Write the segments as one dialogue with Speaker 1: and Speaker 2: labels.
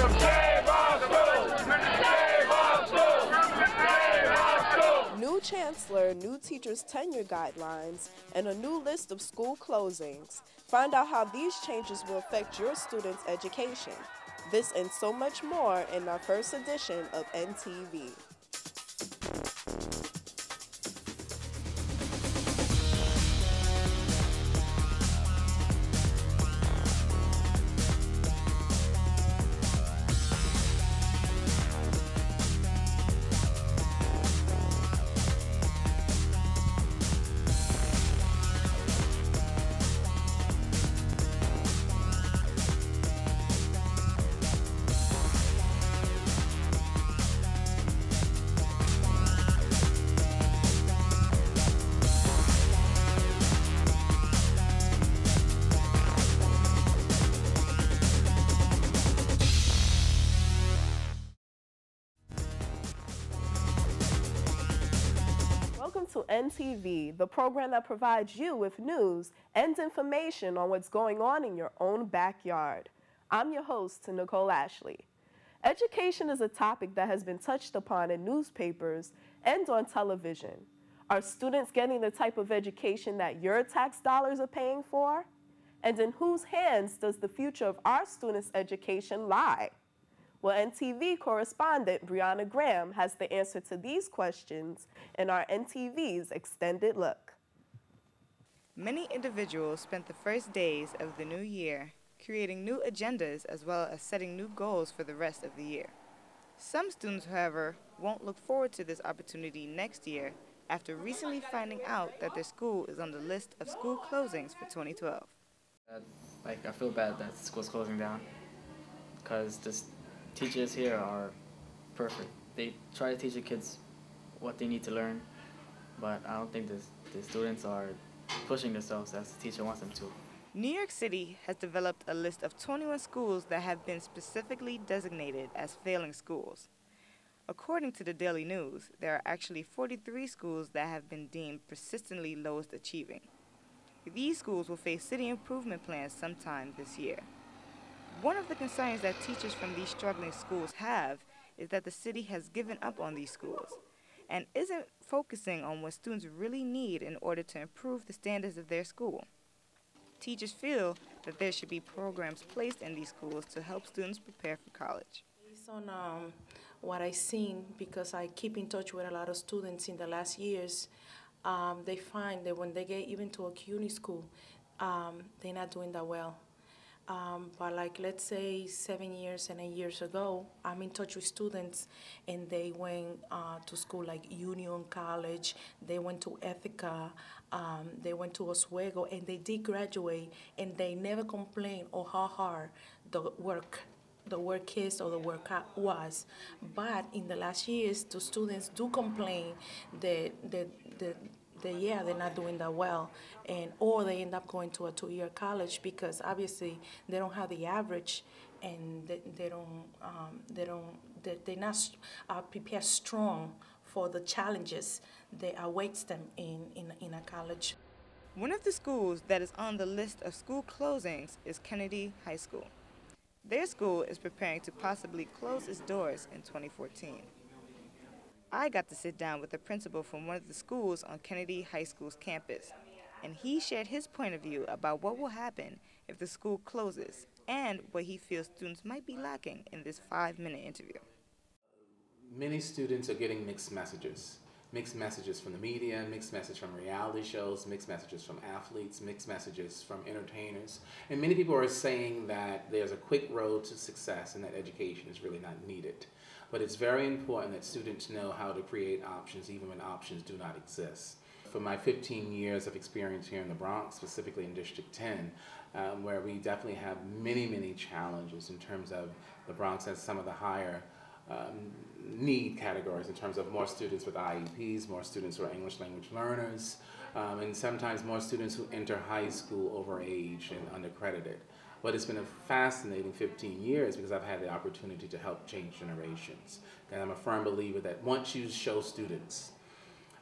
Speaker 1: New chancellor, new teachers' tenure guidelines, and a new list of school closings. Find out how these changes will affect your students' education. This and so much more in our first edition of NTV. Welcome to NTV, the program that provides you with news and information on what's going on in your own backyard. I'm your host, Nicole Ashley. Education is a topic that has been touched upon in newspapers and on television. Are students getting the type of education that your tax dollars are paying for? And in whose hands does the future of our students' education lie? Well, NTV correspondent Brianna Graham has the answer to these questions in our NTV's Extended Look.
Speaker 2: Many individuals spent the first days of the new year creating new agendas as well as setting new goals for the rest of the year. Some students, however, won't look forward to this opportunity next year after recently finding out that their school is on the list of school closings for 2012.
Speaker 3: I feel bad that school's closing down because teachers here are perfect. They try to teach the kids what they need to learn, but I don't think the students are pushing themselves as the teacher wants them to.
Speaker 2: New York City has developed a list of 21 schools that have been specifically designated as failing schools. According to the Daily News, there are actually 43 schools that have been deemed persistently lowest achieving. These schools will face city improvement plans sometime this year. One of the concerns that teachers from these struggling schools have is that the city has given up on these schools and isn't focusing on what students really need in order to improve the standards of their school. Teachers feel that there should be programs placed in these schools to help students prepare for college.
Speaker 4: Based on what I've seen, because I keep in touch with a lot of students in the last years, they find that when they get even to a CUNY school, they're not doing that well. But like, let's say 7 years and 8 years ago, I'm in touch with students and they went to school like Union College, they went to Ethica, they went to Oswego, and they did graduate, and they never complained of how hard the work is or the work was. But in the last years, the students do complain that they're not doing that well, or they end up going to a two-year college because obviously they don't have the average, and they're not prepared strong for the challenges that awaits them in a college.
Speaker 2: One of the schools that is on the list of school closings is Kennedy High School. Their school is preparing to possibly close its doors in 2014. I got to sit down with the principal from one of the schools on Kennedy High School's campus, and he shared his point of view about what will happen if the school closes and what he feels students might be lacking in this 5-minute interview.
Speaker 5: Many students are getting mixed messages. Mixed messages from the media, mixed messages from reality shows, mixed messages from athletes, mixed messages from entertainers. And many people are saying that there's a quick road to success and that education is really not needed. But it's very important that students know how to create options even when options do not exist. For my 15 years of experience here in the Bronx, specifically in District 10, where we definitely have many, many challenges in terms of the Bronx has some of the higher need categories in terms of more students with IEPs, more students who are English language learners, and sometimes more students who enter high school overage and undercredited. But it's been a fascinating 15 years because I've had the opportunity to help change generations. And I'm a firm believer that once you show students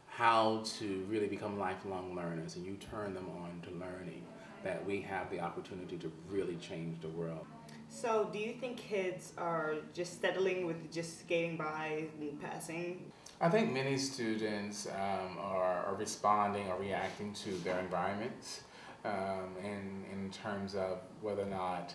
Speaker 5: how to really become lifelong learners and you turn them on to learning, that we have the opportunity to really change the world.
Speaker 2: So, do you think kids are just settling with just skating by and passing?
Speaker 5: I think many students are responding or reacting to their environments in terms of whether or not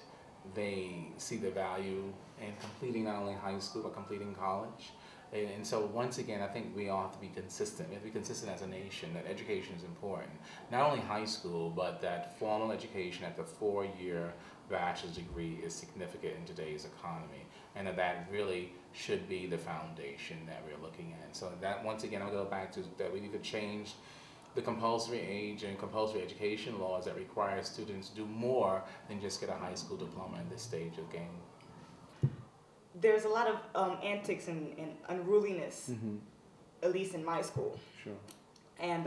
Speaker 5: they see the value in completing not only high school but completing college. And so once again, I think we all have to be consistent. We have to be consistent as a nation that education is important. Not only high school, but that formal education at the 4-year bachelor's degree is significant in today's economy. And that really should be the foundation that we're looking at. So that, once again, I'll go back to that we need to change the compulsory age and compulsory education laws that require students to do more than just get a high school diploma at this stage of game.
Speaker 2: There's a lot of antics and unruliness, at least in my school.
Speaker 5: Sure.
Speaker 2: And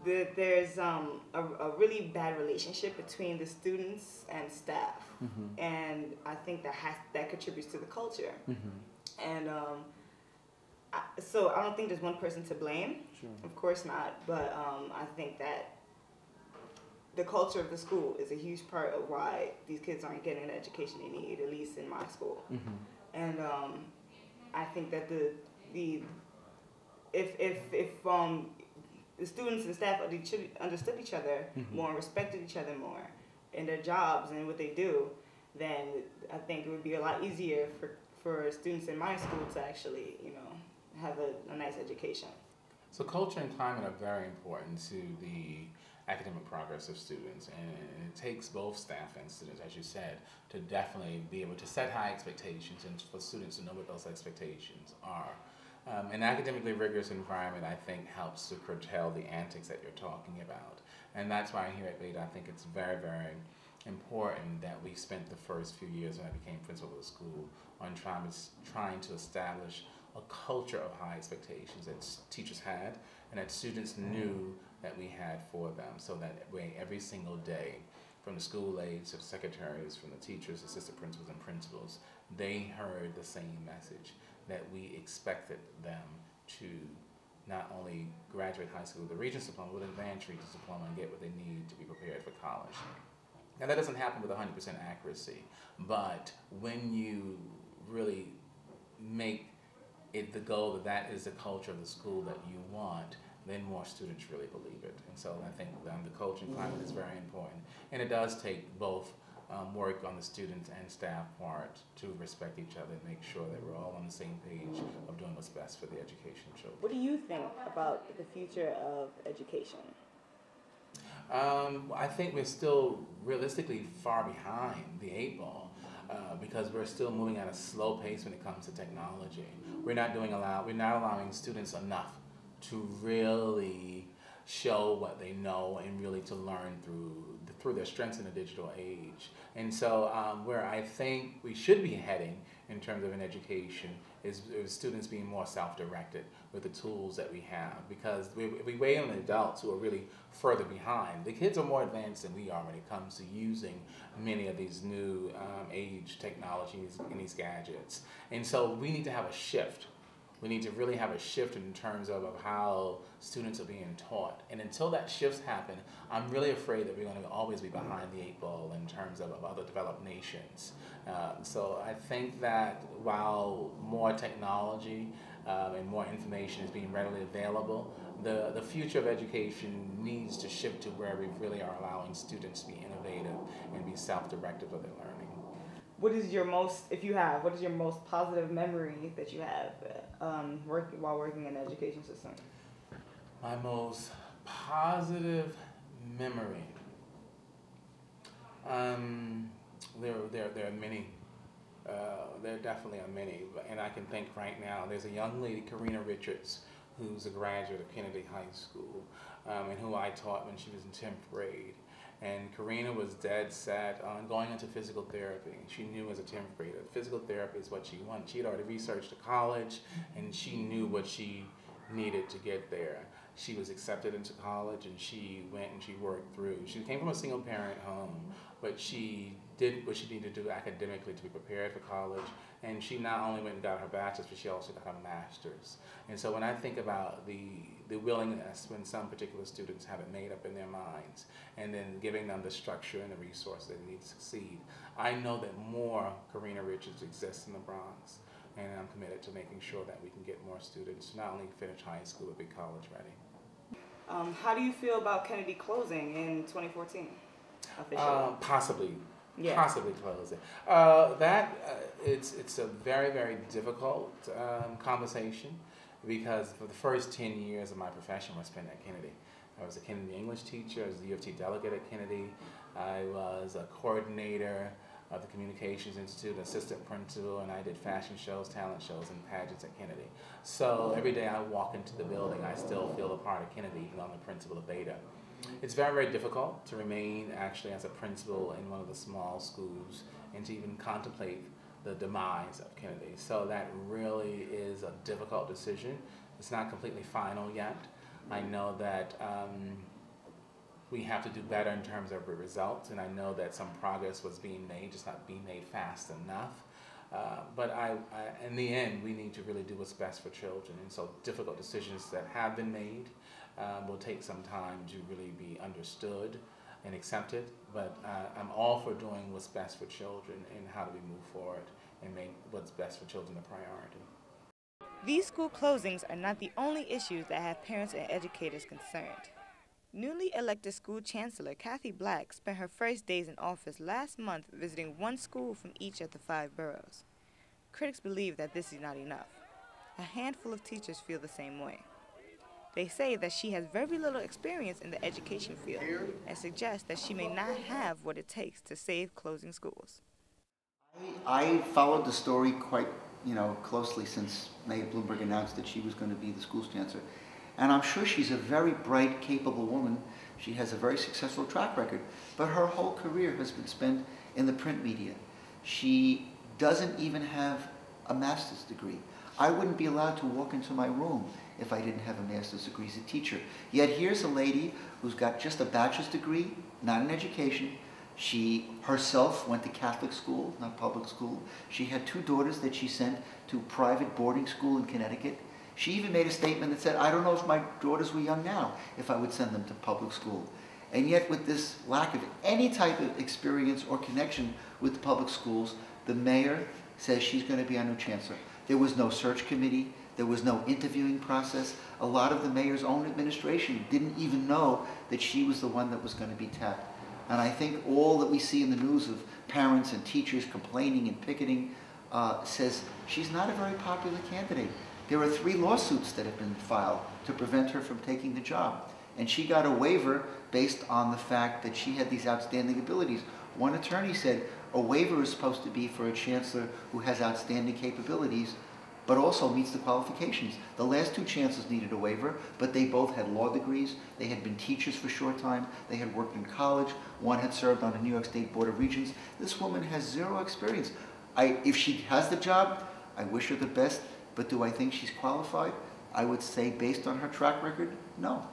Speaker 2: there's a really bad relationship between the students and staff. And I think that contributes to the culture. And so I don't think there's one person to blame.
Speaker 5: Sure.
Speaker 2: Of course not. But I think that the culture of the school is a huge part of why these kids aren't getting the education they need, at least in my school. And I think that if the students and staff understood each other more and respected each other more in their jobs and what they do, then I think it would be a lot easier for students in my school to actually, have a nice education.
Speaker 5: So culture and climate are very important to the academic progress of students, and it takes both staff and students, as you said, to definitely be able to set high expectations and for students to know what those expectations are. An academically rigorous environment, I think, helps to curtail the antics that you're talking about. And that's why here at Beta, I think it's very, very important that we spent the first few years when I became principal of the school on trying to establish a culture of high expectations that teachers had and that students knew that we had for them, so that way every single day, from the school aides to the secretaries, from the teachers, assistant principals, and principals, they heard the same message, that we expected them to not only graduate high school with a Regents diploma, but advanced Regents diploma and get what they need to be prepared for college. Now that doesn't happen with 100% accuracy, but when you really make it the goal that that is the culture of the school that you want, then more students really believe it. And so I think the culture and climate is very important. And it does take both work on the students and staff part to respect each other and make sure that we're all on the same page of doing what's best for the education of children.
Speaker 2: What do you think about the future of education?
Speaker 5: I think we're still realistically far behind the 8 ball because we're still moving at a slow pace when it comes to technology. We're not allowing students enough to really show what they know and really to learn through their strengths in the digital age. And so where I think we should be heading in terms of an education is students being more self-directed with the tools that we have, because we wait on the adults who are really further behind. The kids are more advanced than we are when it comes to using many of these new age technologies and these gadgets. And so we need to have a shift. We need to really have a shift in terms of how students are being taught. And until that shifts happen, I'm really afraid that we're going to always be behind the 8 ball in terms of other developed nations. So I think that while more technology and more information is being readily available, the future of education needs to shift to where we really are allowing students to be innovative and be self-directed with their learning.
Speaker 2: What is your most positive memory that you have while working in the education system?
Speaker 5: My most positive memory. There are many. There definitely are many, and I can think right now. There's a young lady, Karina Richards, who's a graduate of Kennedy High School, and who I taught when she was in 10th grade. And Karina was dead set on going into physical therapy. She knew as a 10th grader, physical therapy is what she wanted. She had already researched a college, and she knew what she needed to get there. She was accepted into college, and she went and she worked through. She came from a single parent home, but she did what she needed to do academically to be prepared for college, and she not only went and got her bachelor's, but she also got her master's. And so when I think about the willingness when some particular students have it made up in their minds, and then giving them the structure and the resources they need to succeed, I know that more Karina Richards exists in the Bronx, and I'm committed to making sure that we can get more students to not only finish high school but be college ready.
Speaker 2: How do you feel about Kennedy closing in 2014? Officially?
Speaker 5: Possibly.
Speaker 2: Yeah.
Speaker 5: Possibly closing. It's a very, very difficult conversation, because for the first 10 years of my profession was spent at Kennedy. I was a Kennedy English teacher, I was the U of T delegate at Kennedy, I was a coordinator of the Communications Institute, assistant principal, and I did fashion shows, talent shows, and pageants at Kennedy. So every day I walk into the building, I still feel a part of Kennedy, even though I'm the principal of Beta. It's very, very difficult to remain actually as a principal in one of the small schools and to even contemplate the demise of Kennedy. So that really is a difficult decision. It's not completely final yet. I know that we have to do better in terms of the results, and I know that some progress was being made, just not being made fast enough. But in the end, we need to really do what's best for children, and so difficult decisions that have been made will take some time to really be understood and accepted, but I'm all for doing what's best for children and how do we move forward and make what's best for children a priority.
Speaker 2: These school closings are not the only issues that have parents and educators concerned. Newly elected school chancellor Kathy Black spent her first days in office last month visiting one school from each of the 5 boroughs. Critics believe that this is not enough. A handful of teachers feel the same way. They say that she has very little experience in the education field and suggest that she may not have what it takes to save closing schools.
Speaker 6: I followed the story quite closely since Mayor Bloomberg announced that she was going to be the school's chancellor. And I'm sure she's a very bright, capable woman. She has a very successful track record. But her whole career has been spent in the print media. She doesn't even have a master's degree. I wouldn't be allowed to walk into my room if I didn't have a master's degree as a teacher. Yet here's a lady who's got just a bachelor's degree, not in education. She herself went to Catholic school, not public school. She had 2 daughters that she sent to private boarding school in Connecticut. She even made a statement that said, I don't know if my daughters were young now, if I would send them to public school. And yet with this lack of any type of experience or connection with the public schools, the mayor says she's going to be our new chancellor. There was no search committee. There was no interviewing process. A lot of the mayor's own administration didn't even know that she was the one that was going to be tapped. And I think all that we see in the news of parents and teachers complaining and picketing says she's not a very popular candidate. There are 3 lawsuits that have been filed to prevent her from taking the job. And she got a waiver based on the fact that she had these outstanding abilities. One attorney said a waiver is supposed to be for a chancellor who has outstanding capabilities, but also meets the qualifications. The last 2 chancellors needed a waiver, but they both had law degrees. They had been teachers for a short time. They had worked in college. One had served on the New York State Board of Regents. This woman has 0 experience. If she has the job, I wish her the best. But do I think she's qualified? I would say, based on her track record, no.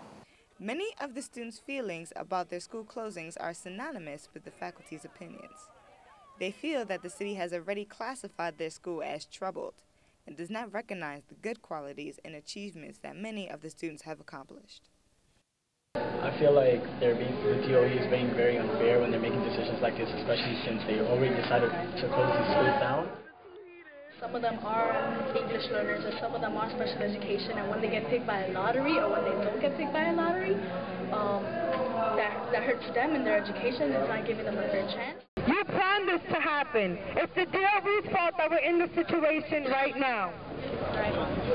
Speaker 2: Many of the students' feelings about their school closings are synonymous with the faculty's opinions. They feel that the city has already classified their school as troubled and does not recognize the good qualities and achievements that many of the students have accomplished.
Speaker 7: I feel like the DOE is being very unfair when they're making decisions like this, especially since they already decided to close these schools down.
Speaker 8: Some of them are English learners and some of them are special education, and when they get picked by a lottery or when they don't get picked by a lottery, that hurts them in their education. It's not giving them a fair chance.
Speaker 9: You planned this to happen. It's the DOE's fault that we're in this situation right now.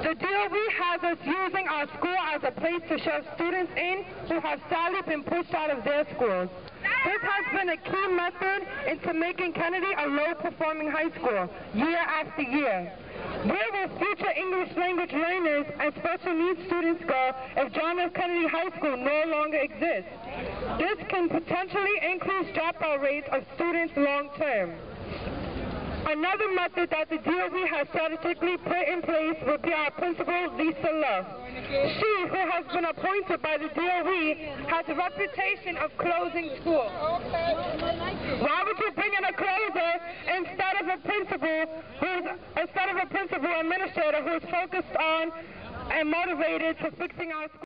Speaker 9: The DOE has us using our school as a place to shove students in who have sadly been pushed out of their schools. This has been a key method into making Kennedy a low-performing high school, year after year. Where will future English language learners and special needs students go if John F. Kennedy High School no longer exists? This can potentially increase dropout rates of students long-term. Another method that the DOE has strategically put in place would be our principal, Lisa Love. She, who has been appointed by the DOE, has a reputation of closing schools. Why would you bring in a closer instead of a principal administrator who is focused on and motivated to fixing our schools?